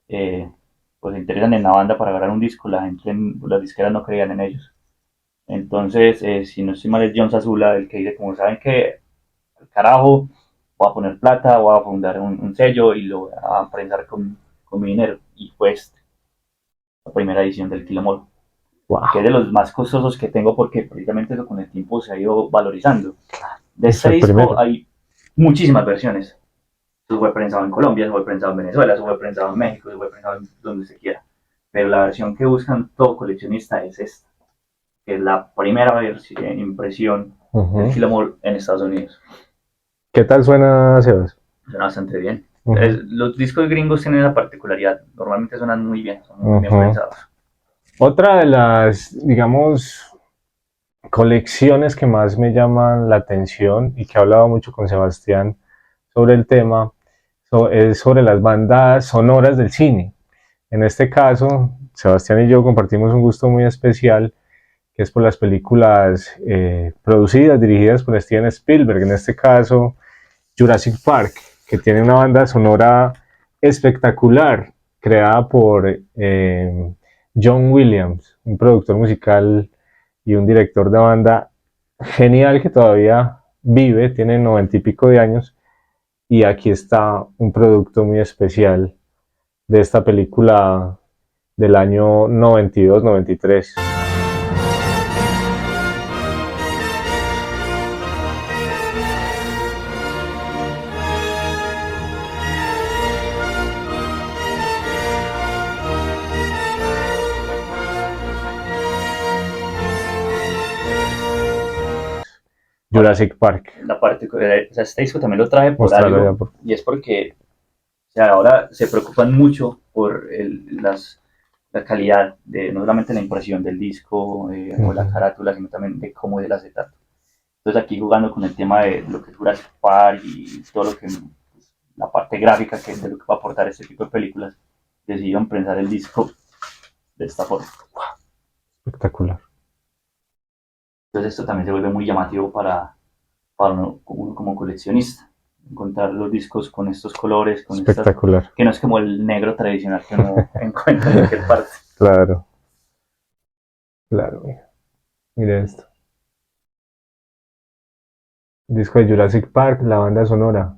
B: pues se interesan en la banda para grabar un disco, la gente, las disqueras no creían en ellos. Entonces, si no estoy mal, es John Zazula el que dice, como saben que al carajo, voy a poner plata, voy a fundar un sello y lo voy a prensar con mi dinero. Y fue la primera edición del Kilomoro. Wow. Que es de los más costosos que tengo porque precisamente eso con el tiempo se ha ido valorizando. De este disco hay muchísimas versiones. Eso fue prensado en Colombia, eso fue prensado en Venezuela, eso fue prensado en México, eso fue prensado en donde se quiera. Pero la versión que buscan todo coleccionista es esta, que es la primera versión, impresión del Kilomall en Estados Unidos.
A: ¿Qué tal suena, Sebas?
B: Suena bastante bien. Los discos gringos tienen la particularidad, normalmente suenan muy bien, son muy bien pensados.
A: Otra de las, digamos, colecciones que más me llaman la atención y que he hablado mucho con Sebastián sobre el tema es sobre las bandas sonoras del cine. En este caso, Sebastián y yo compartimos un gusto muy especial, que es por las películas producidas, dirigidas por Steven Spielberg. En este caso, Jurassic Park, que tiene una banda sonora espectacular, creada por John Williams, un productor musical y un director de banda genial que todavía vive, tiene 90 y pico de años, y aquí está un producto muy especial de esta película del año 92-93. Jurassic Park.
B: La parte, o sea, este disco también lo traje por algo, y es porque, o sea, ahora se preocupan mucho por la calidad de no solamente la impresión del disco o la carátula, sino también de cómo es el acetato. Entonces aquí jugando con el tema de lo que es Jurassic Park y todo lo que, pues, la parte gráfica que es de lo que va a aportar este tipo de películas, decidieron prensar el disco de esta forma.
A: Espectacular.
B: Entonces esto también se vuelve muy llamativo para uno como coleccionista. Encontrar los discos con estos colores, con
A: espectacular.
B: Que no es como el negro tradicional que uno encuentra en cualquier parte.
A: Claro. Claro, mire esto. Disco de Jurassic Park, la banda sonora,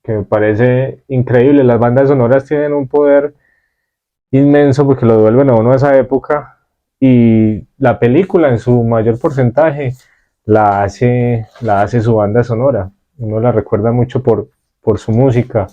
A: que me parece increíble. Las bandas sonoras tienen un poder inmenso porque lo devuelven a uno a esa época, y la película en su mayor porcentaje la hace su banda sonora. Uno la recuerda mucho por su música,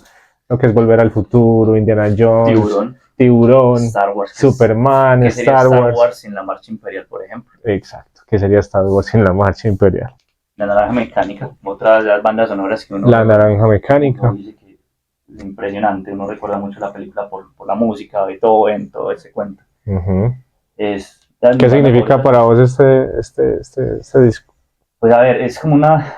A: lo que es Volver al Futuro, Indiana Jones, Tiburón,
B: Star Wars,
A: Superman,
B: Star Wars sin la Marcha Imperial, por ejemplo.
A: Exacto, que sería Star Wars sin la Marcha Imperial.
B: La Naranja Mecánica, otra de las bandas sonoras que uno...
A: La Naranja Mecánica.
B: Uno dice que es impresionante, uno recuerda mucho la película por la música, Beethoven, todo ese cuento.
A: ¿Qué significa para vos este disco?
B: Pues a ver, es como una...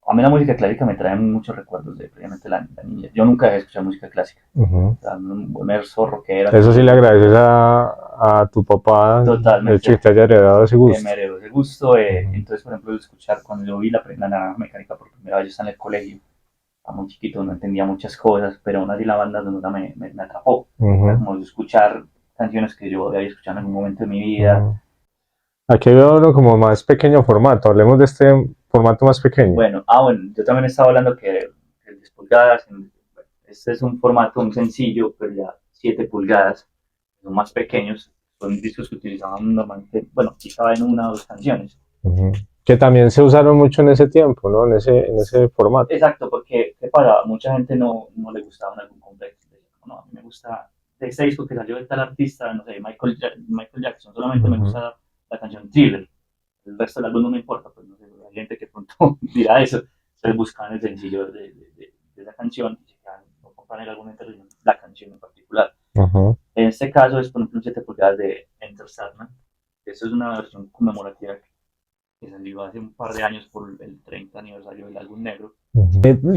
B: A mí la música clásica me trae muchos recuerdos de previamente la niña. Yo nunca dejé de escuchar música clásica. O sea, un buen zorro que era.
A: Eso sí le agradeces a tu papá.
B: Totalmente.
A: El hecho que te haya heredado ese gusto.
B: Me heredó ese gusto. Entonces, por ejemplo, escuchar cuando yo vi la Naranja Mecánica por primera vez, yo estaba en el colegio. Estaba muy chiquito, no entendía muchas cosas, pero aún así la banda sonora me atrapó. Como escuchar canciones que yo había escuchado en algún momento de mi vida.
A: Aquí veo uno como más pequeño formato. Hablemos de este formato más pequeño.
B: Bueno, yo también estaba hablando que 10 pulgadas. Este es un formato muy sencillo, pero ya 7 pulgadas, son más pequeños. Son discos que utilizaban normalmente, bueno, quizá en una o dos canciones.
A: Que también se usaron mucho en ese tiempo, ¿no? En ese formato.
B: Exacto, porque ¿qué pasa? Mucha gente no le gustaba un álbum completo. No, a mí me gusta de este disco que salió de tal artista, no sé, Michael Jackson, solamente me gusta la canción Thriller. El resto del álbum no me importa, pues no sé, hay gente que pronto dirá eso. Entonces buscan el sencillo de esa canción y se quedan, no compran el álbum entero, sino la canción en particular. En este caso es, por ejemplo, 7 pulgadas de Enter Sandman. Eso es una versión conmemorativa que salió hace un par de años por el 30 aniversario del álbum negro.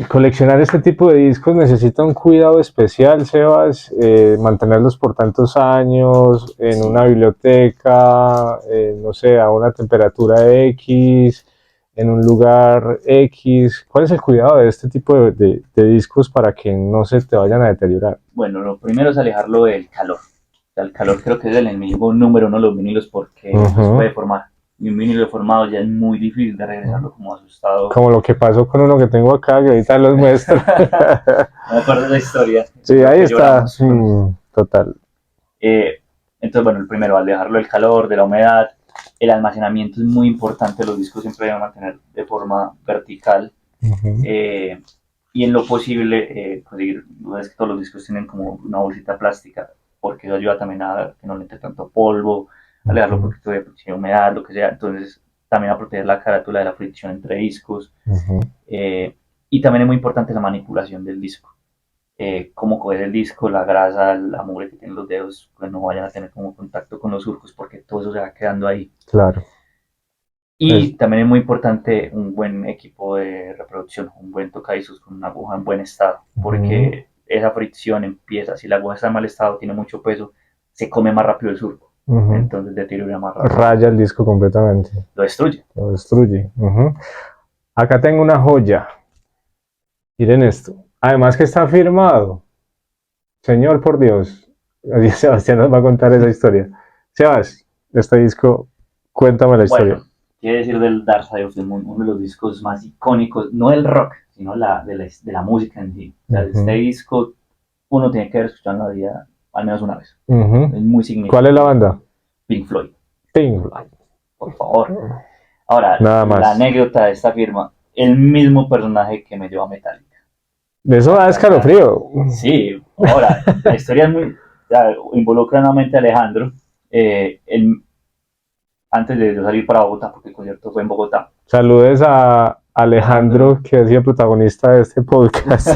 A: Coleccionar este tipo de discos necesita un cuidado especial, Sebas, mantenerlos por tantos años en una biblioteca, no sé, a una temperatura X, en un lugar X. ¿Cuál es el cuidado de este tipo de discos para que no se te vayan a deteriorar?
B: Bueno, lo primero es alejarlo del calor. O sea, el calor creo que es el enemigo número uno de los vinilos porque los puede formar. Y un vinilo deformado ya es muy difícil de regresarlo como asustado.
A: Como lo que pasó con uno que tengo acá, que ahorita los muestro.
B: No me acuerdo de la historia.
A: Sí, ahí está. Total.
B: Entonces, bueno, el primero, al dejarlo del calor, de la humedad, el almacenamiento es muy importante. Los discos siempre deben mantener de forma vertical.
A: Ujú.
B: Y en lo posible conseguir, no es que todos los discos tienen como una bolsita plástica, porque eso ayuda también a que no le entre tanto polvo, a dejarlo
A: Ujú.
B: porque todavía tiene humedad, lo que sea, entonces también a proteger la carátula de la fricción entre discos.
A: Ujú.
B: eh, y también es muy importante la manipulación del disco. Cómo coger el disco, la grasa, la mugre que tienen los dedos, pues no vayan a tener como contacto con los surcos porque todo eso se va quedando ahí.
A: Claro. Es,
B: Y también es muy importante un buen equipo de reproducción, un buen tocadiscos con una aguja en buen estado,
A: ujú.
B: porque esa fricción empieza, si la aguja está en mal estado, tiene mucho peso, se come más rápido el surco,
A: Ujú.
B: entonces deteriora más rápido,
A: Raya el disco completamente,
B: lo destruye.
A: lo destruye. Ujú. Acá tengo una joya. Miren esto. Además que está firmado. Señor, por Dios. Así Sebastián nos va a contar esa historia. Sebas, este disco, cuéntame la historia.
B: Bueno, quiere decir del Dark Side of the Moon, uno de los discos más icónicos, no del rock, sino de la música en sí. O sea, este
A: Ujú.
B: disco uno tiene que haber escuchado en la vida al menos una vez.
A: Ujú.
B: Es muy
A: ¿Cuál es la
B: significativo.
A: banda?
B: Pink Floyd,
A: Pink.
B: por favor. Ahora,
A: Nada
B: la
A: más.
B: anécdota de esta firma, el mismo personaje que me llevó a Metallica.
A: De eso
B: A
A: da
B: cantar.
A: escalofrío.
B: Sí, ahora, la historia es muy, ya, involucra nuevamente a Alejandro. Él, antes de yo salir para Bogotá, porque el concierto fue en Bogotá.
A: Saludes a
B: Alejandro.
A: Alejandro, que ha sido protagonista de este podcast.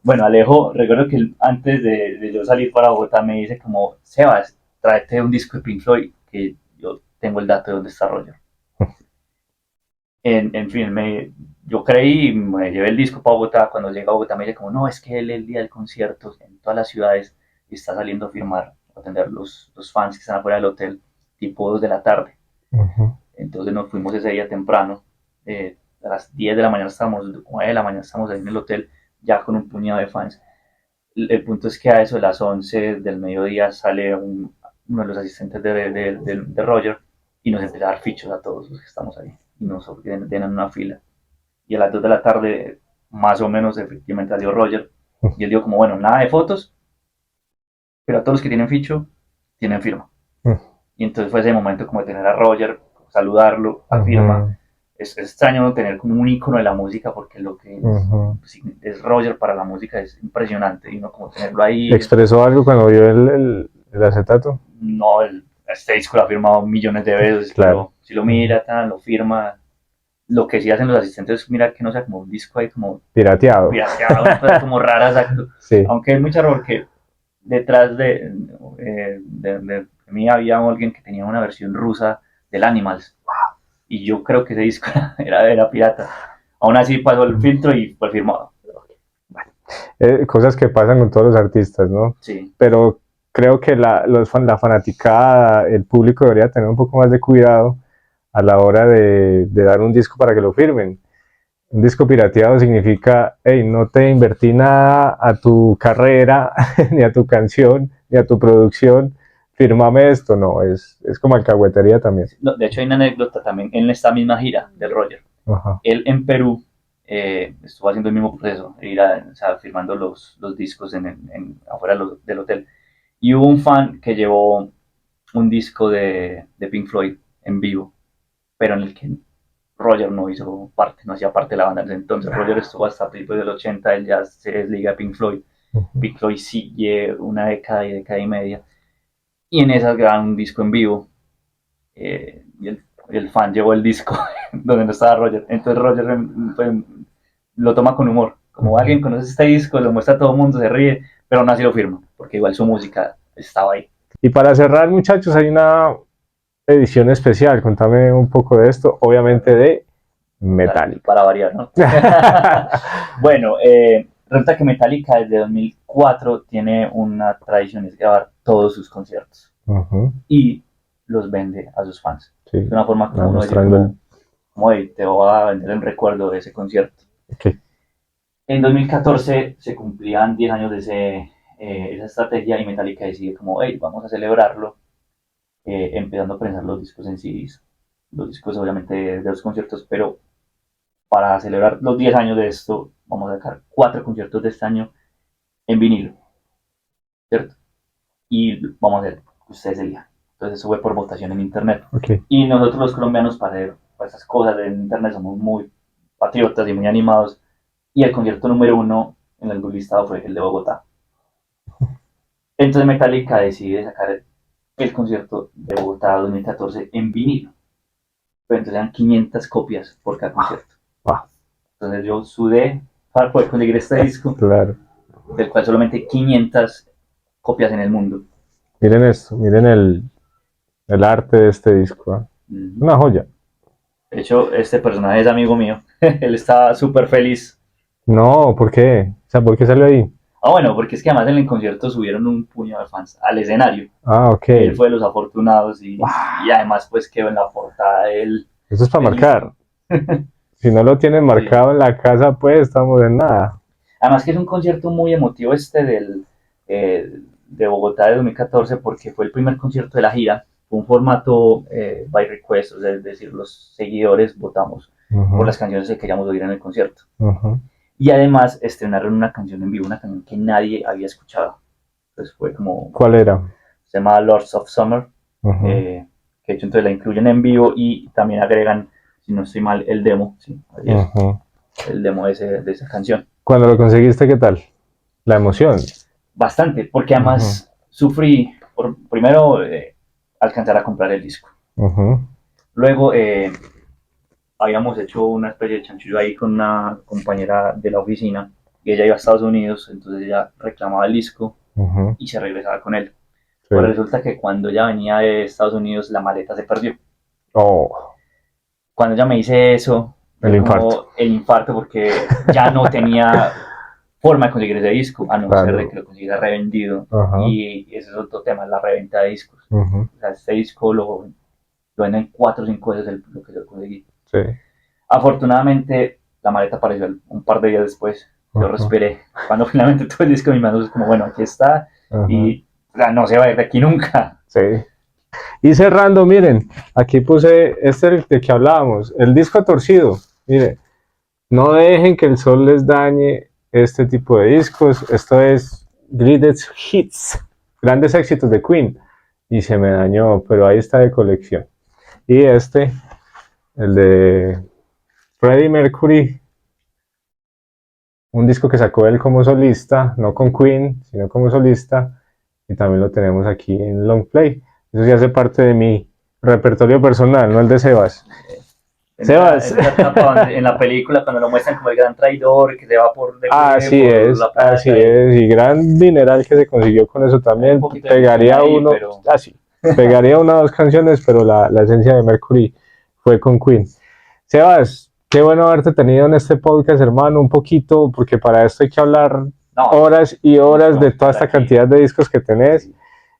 B: Bueno, Alejo, recuerdo que él, antes de yo salir para Bogotá me dice como, Sebas, tráete un disco de Pink Floyd, que yo tengo el dato de dónde está Roger. En fin, yo creí, me llevé el disco para Bogotá. Cuando llega a Bogotá me dice como, no, es que él el día del concierto en todas las ciudades está saliendo a firmar, a atender los fans que están afuera del hotel, tipo 2 de la tarde.
A: Ujú.
B: Entonces nos fuimos ese día temprano, a las 10 de la mañana estábamos, 9 de la mañana estábamos ahí en el hotel, ya con un puñado de fans. El punto es que a eso de las 11 del mediodía sale uno de los asistentes de Roger y nos empieza a dar fichos a todos los que estamos ahí y nos ordenan una fila. Y a las 2 de la tarde, más o menos, efectivamente salió Roger y él dijo como, bueno, nada de fotos, pero a todos los que tienen ficho, tienen firma. Y entonces fue ese momento como de tener a Roger, saludarlo, a firma.
A: Ujú.
B: Es extraño no tener como un icono de la música porque lo que
A: Ujú.
B: es Roger para la música es impresionante y uno como tenerlo ahí.
A: ¿Expresó algo cuando vio el acetato?
B: No, este disco lo ha firmado millones de veces,
A: Claro.
B: pero si lo
A: Ujú.
B: mira, tan, lo firma. Lo que sí hacen los asistentes es mirar que no sea como un disco ahí como
A: Pirateado.
B: pirateado, una cosa como rara, exacto.
A: Sí.
B: Aunque es muy charro porque detrás de mí había alguien que tenía una versión rusa del Animals y yo creo que ese disco era pirata. Aún así pasó el filtro y fue firmado.
A: Cosas que pasan con todos los artistas, ¿no?
B: Sí.
A: Pero creo que la fanaticada, el público debería tener un poco más de cuidado a la hora de dar un disco para que lo firmen. Un disco pirateado significa, hey, no te invertí nada a tu carrera, ni a tu canción, ni a tu producción, firmame esto. No, es como alcahuetería también.
B: No, de hecho hay una anécdota también en esta misma gira del Roger.
A: Ajá.
B: Él en Perú estuvo haciendo el mismo proceso, o sea, firmando los discos afuera del hotel. Y hubo un fan que llevó un disco de Pink Floyd en vivo, pero en el que Roger no hizo parte, no hacía parte de la banda. Entonces Roger estuvo hasta principios del 80, él ya se desliga de Pink Floyd.
A: Uh-huh.
B: Pink Floyd sigue una década y media. Y en esas graban un disco en vivo. Y el fan llevó el disco donde no estaba Roger. Entonces Roger lo toma con humor. Como alguien conoce este disco, lo muestra a todo el mundo, se ríe, pero no así lo firma, porque igual su música estaba ahí.
A: Y para cerrar, muchachos, hay una edición especial. Contame un poco de esto, obviamente de Metallica.
B: Para variar, ¿no? Bueno, resulta que Metallica desde 2004 tiene una tradición, es grabar todos sus conciertos.
A: Uh-huh.
B: Y los vende a sus fans.
A: Sí.
B: Es una forma como uno decir, como te voy a vender el recuerdo de ese concierto.
A: Okay.
B: En 2014 se cumplían 10 años de esa estrategia y Metallica decide como, hey, vamos a celebrarlo, empezando a prensar los discos en CDs. Los discos obviamente de los conciertos, pero para celebrar los 10 años de esto, vamos a sacar 4 conciertos de este año en vinilo, ¿cierto? Y vamos a hacer que ustedes elijan. Entonces eso fue por votación en internet.
A: Okay.
B: Y nosotros los colombianos para esas cosas en internet somos muy patriotas y muy animados, y el concierto número 1 en el listado fue el de Bogotá. Entonces Metallica decide sacar el concierto de Bogotá 2014 en vinilo, pero entonces eran 500 copias por cada concierto. Entonces yo sudé para poder conseguir este disco,
A: Claro.
B: del cual solamente 500 copias en el mundo.
A: Miren esto, miren el arte de este disco. Una joya.
B: De hecho, este personaje es amigo mío. Él estaba súper feliz.
A: No, ¿por qué? O sea, ¿por qué salió ahí?
B: Bueno, porque es que además en el concierto subieron un puño de fans al escenario.
A: Ah, ok.
B: Él fue de los afortunados y además pues quedó en la portada de él.
A: Eso es para marcar. Si no lo tienen marcado en la casa, pues estamos en nada.
B: Además que es un concierto muy emotivo de Bogotá de 2014 porque fue el primer concierto de la gira. Fue un formato by request, o sea, es decir, los seguidores votamos por las canciones que queríamos oír en el concierto. Y además estrenaron una canción en vivo, una canción que nadie había escuchado. Entonces fue como...
A: ¿Cuál era?
B: Se llama Lords of Summer, que de hecho entonces la incluyen en vivo y también agregan, si no estoy mal, el demo, ¿sí? El demo de esa canción.
A: Cuando lo conseguiste, ¿qué tal? La emoción.
B: Bastante, porque además sufrí, primero alcanzar a comprar el disco. Luego habíamos hecho una especie de chanchullo ahí con una compañera de la oficina y ella iba a Estados Unidos, entonces ella reclamaba el disco y se regresaba con él. Sí. Pero resulta que cuando ella venía de Estados Unidos la maleta se perdió. Cuando ella me dice eso,
A: el
B: infarto porque ya no tenía forma de conseguir ese disco, a no ser de que lo consiguiera revendido. Y ese es otro tema, la reventa de discos. O sea, este disco lo venden 4 o 5 veces lo que yo conseguí.
A: Sí.
B: Afortunadamente la maleta apareció un par de días después. Yo respiré. Cuando finalmente tuve el disco en mis manos, es como, bueno, aquí está. Y o sea, no se va a ir de aquí nunca.
A: Sí. Y cerrando, miren, aquí puse de que hablábamos, el disco torcido. Miren, no dejen que el sol les dañe este tipo de discos. Esto es Greatest Hits, grandes éxitos de Queen. Y se me dañó, pero ahí está de colección. Y el de Freddie Mercury, un disco que sacó él como solista, no con Queen, sino como solista, y también lo tenemos aquí en long play. Eso sí hace parte de mi repertorio personal, no el de Sebas.
B: Sebas. En la película, cuando lo muestran como el gran traidor, que se va por...
A: Así es, y gran dineral que se consiguió con eso también. Pegaría uno, pero... pegaría una o dos canciones, pero la esencia de Mercury fue con Queen. Sebas, qué bueno haberte tenido en este podcast, hermano, un poquito, porque para esto hay que hablar horas y horas de toda esta cantidad de discos que tenés.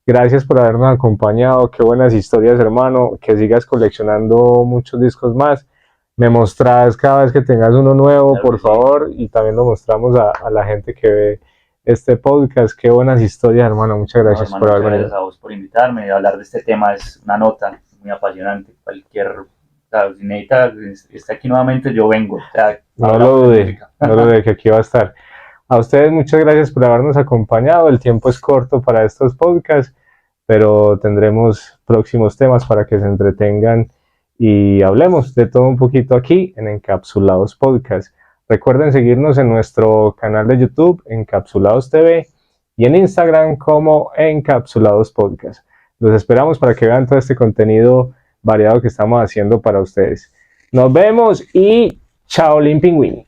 A: Gracias por habernos acompañado, qué buenas historias, hermano, que sigas coleccionando muchos discos más. Me mostrás cada vez que tengas uno nuevo, por favor, y también lo mostramos a la gente que ve este podcast. Qué buenas historias, hermano, muchas gracias por haber venido.
B: Gracias a vos por invitarme, hablar de este tema es una nota muy apasionante, si necesita, está aquí nuevamente, yo vengo.
A: No lo dude, que aquí va a estar. A ustedes muchas gracias por habernos acompañado, el tiempo es corto para estos podcasts, pero tendremos próximos temas para que se entretengan y hablemos de todo un poquito aquí en Encapsulados Podcast. Recuerden seguirnos en nuestro canal de YouTube, Encapsulados TV, y en Instagram como Encapsulados Podcast. Los esperamos para que vean todo este contenido variado que estamos haciendo para ustedes. Nos vemos y chao, Pingüín.